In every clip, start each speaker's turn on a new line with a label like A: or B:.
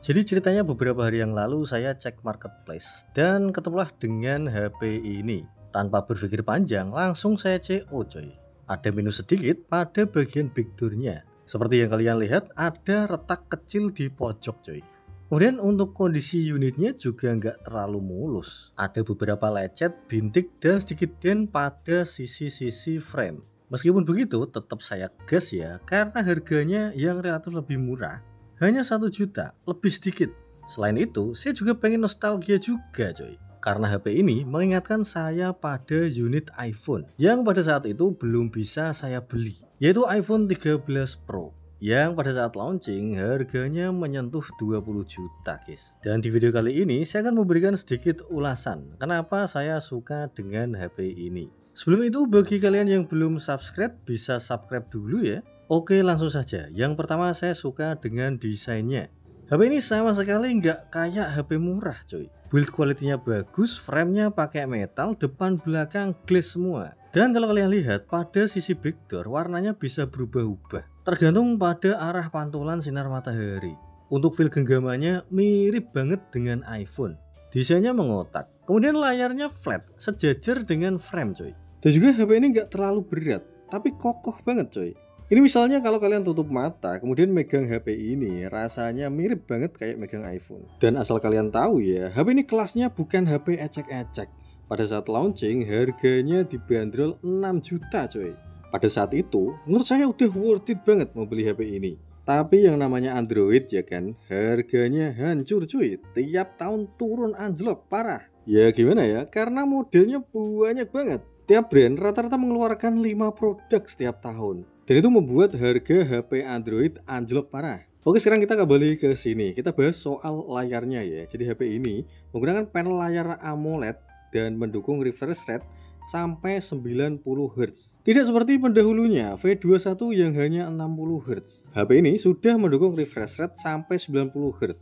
A: Jadi ceritanya beberapa hari yang lalu saya cek marketplace dan ketemulah dengan HP ini. Tanpa berpikir panjang, langsung saya CO coy. Ada minus sedikit pada bagian big door-nya. Seperti yang kalian lihat, ada retak kecil di pojok coy. Kemudian untuk kondisi unitnya juga nggak terlalu mulus. Ada beberapa lecet, bintik, dan sedikit dent pada sisi-sisi frame. Meskipun begitu, tetap saya gas ya, karena harganya yang relatif lebih murah. Hanya 1 juta, lebih sedikit. Selain itu, saya juga pengen nostalgia juga coy. Karena HP ini mengingatkan saya pada unit iPhone yang pada saat itu belum bisa saya beli, yaitu iPhone 13 Pro yang pada saat launching harganya menyentuh 20 juta guys. Dan di video kali ini saya akan memberikan sedikit ulasan kenapa saya suka dengan HP ini. Sebelum itu, bagi kalian yang belum subscribe, bisa subscribe dulu ya. Oke, langsung saja. Yang pertama, saya suka dengan desainnya. HP ini sama sekali nggak kayak HP murah coy. Build quality-nya bagus, framenya pakai metal, depan belakang glass semua. Dan kalau kalian lihat, pada sisi back door warnanya bisa berubah-ubah, tergantung pada arah pantulan sinar matahari. Untuk feel genggamannya mirip banget dengan iPhone. Desainnya mengotak, kemudian layarnya flat, sejajar dengan frame coy. Dan juga HP ini nggak terlalu berat, tapi kokoh banget coy. Ini misalnya kalau kalian tutup mata kemudian megang HP ini, rasanya mirip banget kayak megang iPhone. Dan asal kalian tahu ya, HP ini kelasnya bukan HP ecek-ecek. Pada saat launching harganya dibanderol 6 juta coy. Pada saat itu menurut saya udah worth it banget mau beli HP ini. Tapi yang namanya Android ya kan, harganya hancur cuy. Tiap tahun turun anjlok parah. Ya gimana ya, karena modelnya banyak banget. Tiap brand rata-rata mengeluarkan 5 produk setiap tahun. Dan itu membuat harga HP Android anjlok parah. Oke, sekarang kita kembali ke sini. Kita bahas soal layarnya ya. Jadi HP ini menggunakan panel layar AMOLED dan mendukung refresh rate sampai 90 Hz. Tidak seperti pendahulunya V21 yang hanya 60 Hz. HP ini sudah mendukung refresh rate sampai 90 Hz.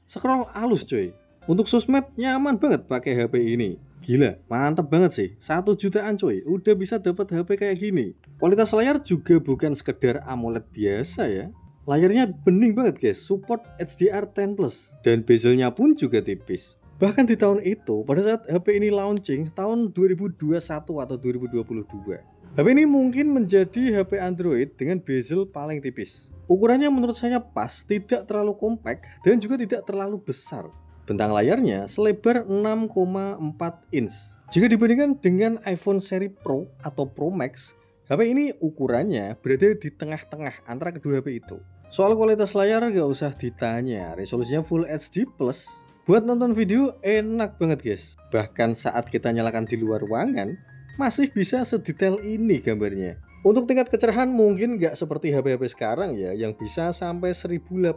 A: Scroll halus coy. Untuk sosmed nyaman banget pakai HP ini. Gila, mantep banget sih. 1 jutaan coy, udah bisa dapat HP kayak gini. Kualitas layar juga bukan sekedar AMOLED biasa ya. Layarnya bening banget guys, support HDR10+, dan bezelnya pun juga tipis. Bahkan di tahun itu, pada saat HP ini launching tahun 2021 atau 2022, HP ini mungkin menjadi HP Android dengan bezel paling tipis. Ukurannya menurut saya pas, tidak terlalu compact dan juga tidak terlalu besar. Bentang layarnya selebar 6,4 inch. Jika dibandingkan dengan iPhone seri Pro atau Pro Max, HP ini ukurannya berada di tengah-tengah antara kedua HP itu. Soal kualitas layar gak usah ditanya, resolusinya Full HD+. Buat nonton video enak banget guys. Bahkan saat kita nyalakan di luar ruangan, masih bisa sedetail ini gambarnya. Untuk tingkat kecerahan mungkin nggak seperti HP-HP sekarang ya, yang bisa sampai 1800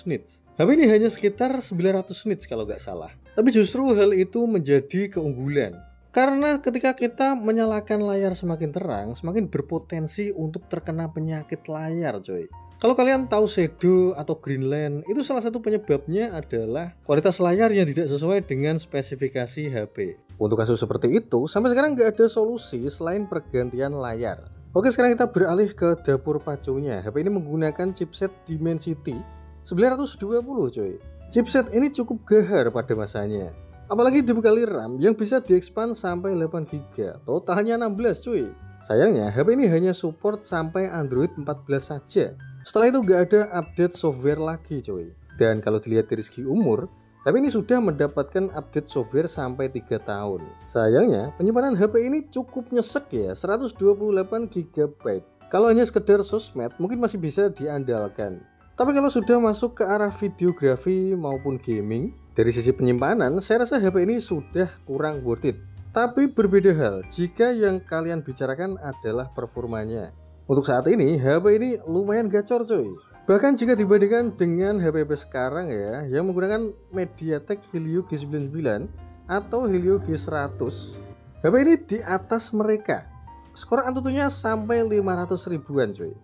A: nits. HP ini hanya sekitar 900 nits kalau nggak salah. Tapi justru hal itu menjadi keunggulan. Karena ketika kita menyalakan layar semakin terang, semakin berpotensi untuk terkena penyakit layar coy. Kalau kalian tahu shadow atau greenland, itu salah satu penyebabnya adalah kualitas layar yang tidak sesuai dengan spesifikasi HP. Untuk kasus seperti itu, sampai sekarang nggak ada solusi selain pergantian layar. Oke, sekarang kita beralih ke dapur pacunya. HP ini menggunakan chipset Dimensity 920 coy. Chipset ini cukup gahar pada masanya. Apalagi dibekali RAM yang bisa diekspand sampai 8 GB, totalnya 16 cuy. Sayangnya HP ini hanya support sampai Android 14 saja. Setelah itu gak ada update software lagi coy. Dan kalau dilihat dari segi umur, HP ini sudah mendapatkan update software sampai 3 tahun. Sayangnya penyimpanan HP ini cukup nyesek ya, 128 GB. Kalau hanya sekedar sosmed mungkin masih bisa diandalkan. Tapi kalau sudah masuk ke arah videografi maupun gaming, dari sisi penyimpanan saya rasa HP ini sudah kurang worth it. Tapi berbeda hal jika yang kalian bicarakan adalah performanya. Untuk saat ini HP ini lumayan gacor coy. Bahkan jika dibandingkan dengan HP-HP sekarang ya, yang menggunakan MediaTek Helio G99 atau Helio G100, HP ini di atas mereka. Skor Antutunya sampai 500 ribuan coy.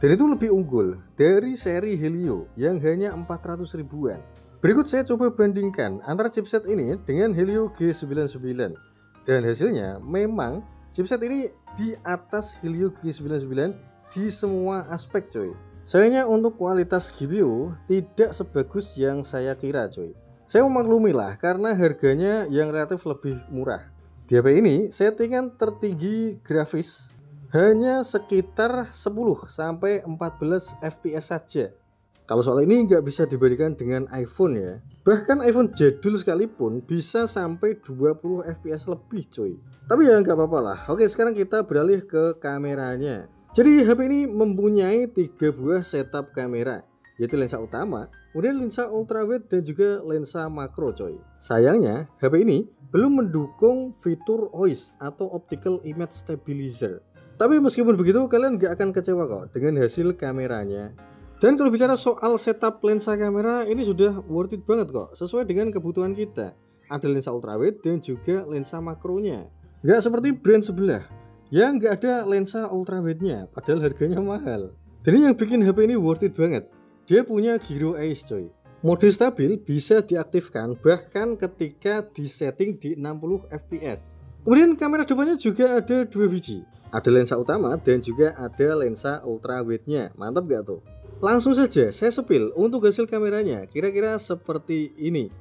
A: Dan itu lebih unggul dari seri Helio yang hanya 400 ribuan. Berikut saya coba bandingkan antara chipset ini dengan Helio G99. Dan hasilnya memang chipset ini di atas Helio G99 di semua aspek coy. Sayangnya untuk kualitas GPU tidak sebagus yang saya kira coy. Saya memaklumi lah karena harganya yang relatif lebih murah. Di HP ini settingan tertinggi grafis hanya sekitar 10 sampai 14 fps saja. Kalau soal ini nggak bisa dibandingkan dengan iPhone ya. Bahkan iPhone jadul sekalipun bisa sampai 20 fps lebih coy. Tapi ya nggak apa-apa lah. Oke, sekarang kita beralih ke kameranya. Jadi HP ini mempunyai 3 buah setup kamera, yaitu lensa utama, kemudian lensa ultrawide dan juga lensa makro coy. Sayangnya HP ini belum mendukung fitur OIS atau Optical Image Stabilizer. Tapi meskipun begitu kalian nggak akan kecewa kok dengan hasil kameranya. Dan kalau bicara soal setup lensa kamera, ini sudah worth it banget kok, sesuai dengan kebutuhan kita. Ada lensa ultrawide dan juga lensa makronya. Nggak seperti brand sebelah yang nggak ada lensa ultrawide-nya, padahal harganya mahal. Dan yang bikin HP ini worth it banget, dia punya Gyro Ace coy. Mode stabil bisa diaktifkan bahkan ketika disetting di 60 fps. Kemudian kamera depannya juga ada 2 biji. Ada lensa utama dan juga ada lensa ultrawide-nya. Mantap gak tuh? Langsung saja saya sepil untuk hasil kameranya, kira-kira seperti ini.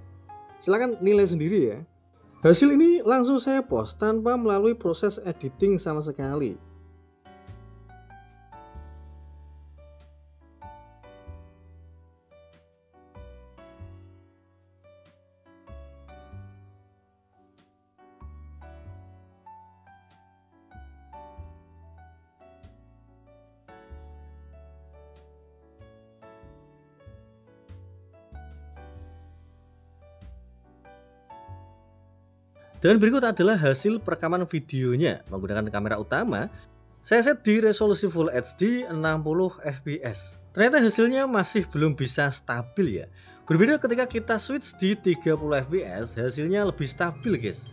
A: Silahkan nilai sendiri ya. Hasil ini langsung saya post tanpa melalui proses editing sama sekali. Dan berikut adalah hasil perekaman videonya menggunakan kamera utama. Saya set di resolusi Full HD 60 fps. Ternyata hasilnya masih belum bisa stabil ya. Berbeda ketika kita switch di 30 fps, hasilnya lebih stabil guys.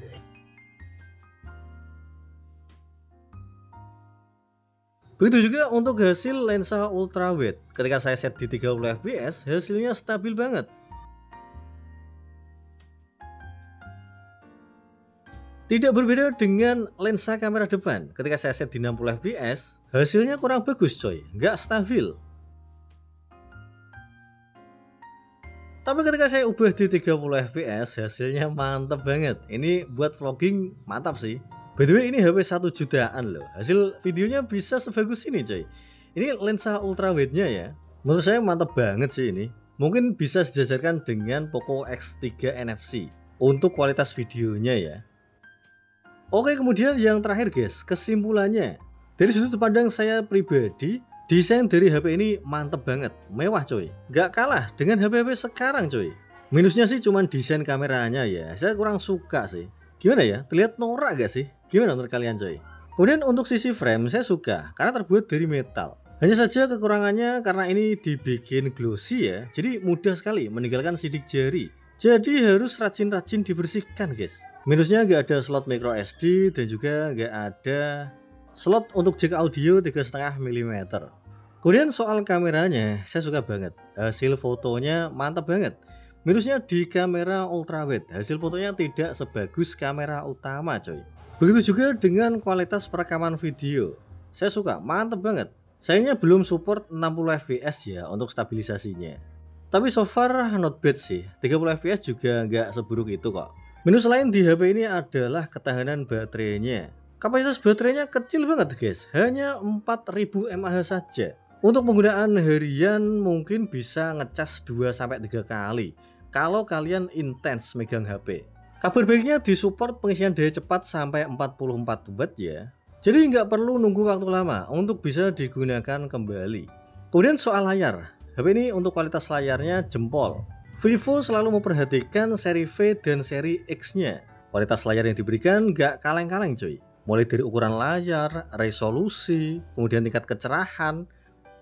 A: Begitu juga untuk hasil lensa ultrawide. Ketika saya set di 30 fps, hasilnya stabil banget. Tidak berbeda dengan lensa kamera depan. Ketika saya set di 60 fps, hasilnya kurang bagus coy, nggak stabil. Tapi ketika saya ubah di 30 fps, hasilnya mantap banget. Ini buat vlogging mantap sih. By the way, ini HP 1 jutaan loh. Hasil videonya bisa sebagus ini coy. Ini lensa ultrawide-nya ya. Menurut saya mantap banget sih ini. Mungkin bisa sejajarkan dengan Poco X3 NFC untuk kualitas videonya ya. Oke, kemudian yang terakhir guys, kesimpulannya. Dari sudut pandang saya pribadi, desain dari HP ini mantep banget, mewah coy. Gak kalah dengan HP-HP sekarang coy. Minusnya sih cuman desain kameranya ya, saya kurang suka sih. Gimana ya, terlihat norak gak sih? Gimana menurut kalian coy? Kemudian untuk sisi frame saya suka, karena terbuat dari metal. Hanya saja kekurangannya karena ini dibikin glossy ya, jadi mudah sekali meninggalkan sidik jari. Jadi harus rajin-rajin dibersihkan guys. Minusnya nggak ada slot micro SD dan juga nggak ada slot untuk jack audio 3,5 mm. Kemudian soal kameranya saya suka banget, hasil fotonya mantap banget. Minusnya di kamera ultrawide, hasil fotonya tidak sebagus kamera utama coy. Begitu juga dengan kualitas perekaman video, saya suka, mantap banget. Sayangnya belum support 60 fps ya untuk stabilisasinya. Tapi so far not bad sih, 30 fps juga nggak seburuk itu kok. Minus lain di HP ini adalah ketahanan baterainya. Kapasitas baterainya kecil banget guys, hanya 4000 mAh saja. Untuk penggunaan harian mungkin bisa ngecas 2-3 kali kalau kalian intens megang HP. Kabar baiknya disupport pengisian daya cepat sampai 44 Watt ya. Jadi nggak perlu nunggu waktu lama untuk bisa digunakan kembali. Kemudian soal layar, HP ini untuk kualitas layarnya jempol. Vivo selalu memperhatikan seri V dan seri X-nya. Kualitas layar yang diberikan nggak kaleng-kaleng cuy. Mulai dari ukuran layar, resolusi, kemudian tingkat kecerahan,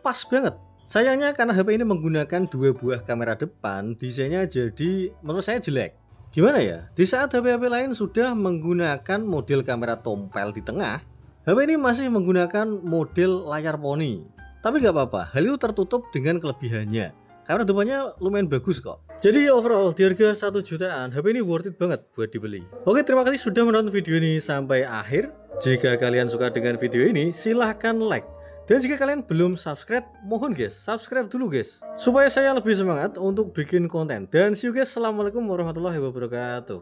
A: pas banget. Sayangnya karena HP ini menggunakan 2 buah kamera depan, desainnya jadi menurut saya jelek. Gimana ya? Di saat HP-HP lain sudah menggunakan model kamera tompel di tengah, HP ini masih menggunakan model layar poni. Tapi nggak apa-apa, hal itu tertutup dengan kelebihannya. Kamera depannya lumayan bagus kok. Jadi overall di harga 1 jutaan, HP ini worth it banget buat dibeli. Oke, terima kasih sudah menonton video ini sampai akhir. Jika kalian suka dengan video ini, silahkan like Dan jika kalian belum subscribe, mohon guys, subscribe dulu guys, supaya saya lebih semangat untuk bikin konten. Dan see you guys, assalamualaikum warahmatullahi wabarakatuh.